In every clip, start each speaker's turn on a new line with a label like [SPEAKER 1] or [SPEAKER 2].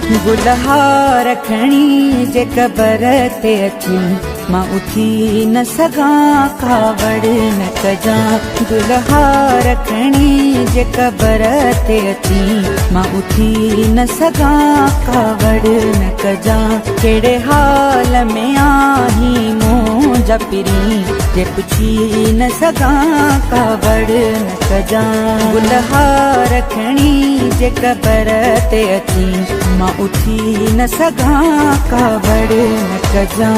[SPEAKER 1] गुलहा रखणी जे कबर ते अची मां उठी न सघां कावड़ न कजां। गुलहा रखणी जे कबर ते अची मां उठी न सघां कावड़ न कजां। कहिड़े हाल में आहीं मुंहिंजा पिरी जे पुछी न सघां कावड़ न कजां। गुलहा रखणी जे कबर ते अची मां उठी न सघां कावड़ न कजां।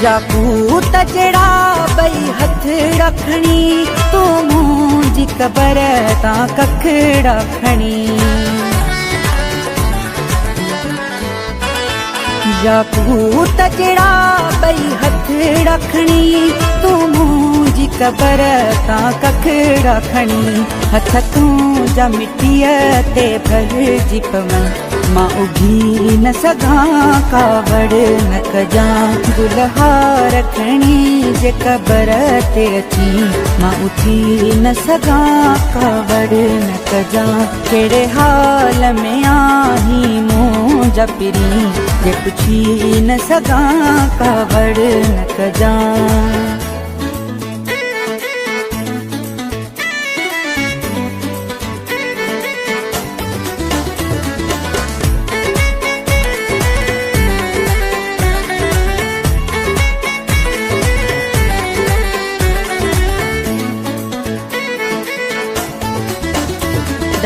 [SPEAKER 1] याकूत जड़ा बई हथ रखणी तू मुंहिंजी कबर तां कख रखणी। याकूत जड़ा बई हथ रखणी तू मुंहिंजी कबर तां कख रखणी। हथ तुंहिंजा मिटीअ ते भरिजी पवनि मां उगी न सघां कावड़ न कजां। गुलहा रखणी जे कबर ते अची मां उठी न सघां कावड़ न कजां। कहिड़े हाल में आहीं मुंहिंजा पिरी जे पुछी न सघां कावड़ न कजां।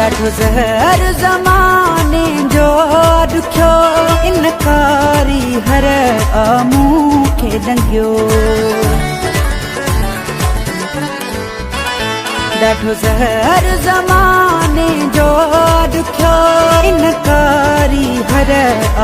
[SPEAKER 1] ॾाढो ज़हर ज़माने जो ॾुखियो इनकारी हर आमूं खे ॾंगियो। ॾाढो ज़हर ज़माने जो ॾुखियो इनकारी हर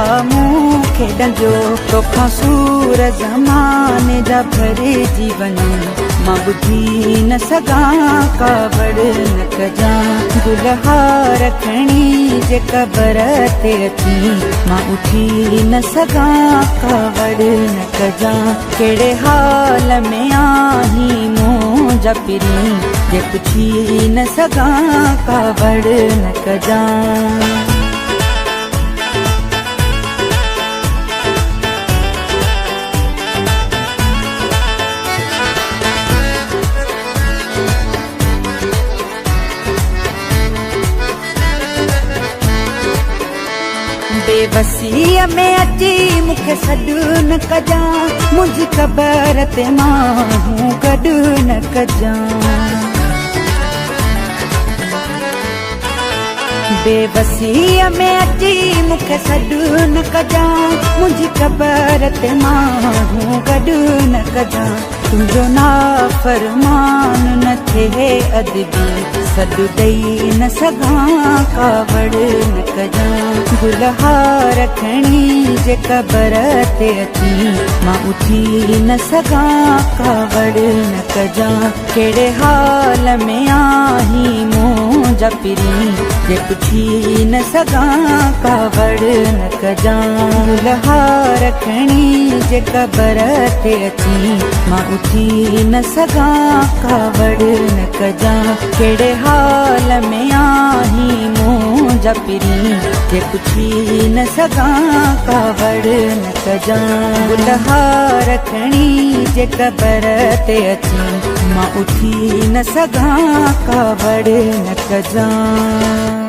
[SPEAKER 1] आमूं खे ॾंगियो। तोखां सूर ज़माने जा भरिजी वञनि मां ॿुधी न सघां कावड़ न कजां। गुलहा रखणी जे कबर ते अची मां उठी न सघां कावड़ न कजां। कहिड़े हाल में आहीं मुंहिंजा पिरी जे पुछी न सघां कावड़ न कजां। बेबसीअ में अची मूंखे सॾु न कजां मुंहिंजी कबर ते माण्हू गॾु न कजां। बेबसीअ में अची मूंखे सॾु न कजां मुंहिंजी कबर ते माण्हू गॾु न कजां। तुंहिंजो नाफ़रमान न थिए अदबी सॾु ॾेई न सघां कावड़ न कजां। गुलहा रखणी जे कबर ते अची मां उठी न सघां कावड़ न कजां। कहिड़े हाल में आहीं मुंहिंजा पिरी जे पुछी न सघां कावड़ न कजां। गुलहा रखणी जे कबर ते अची मां उठी न सघां कावड़ न कजां। कहिड़े हाल में आहीं मुंहिंजा पिरी जे पुछी न सघां कावड़ न कजां। गुलहा रखणी जे कबर ते अची मां उठी न सघां कावड़ न कजां।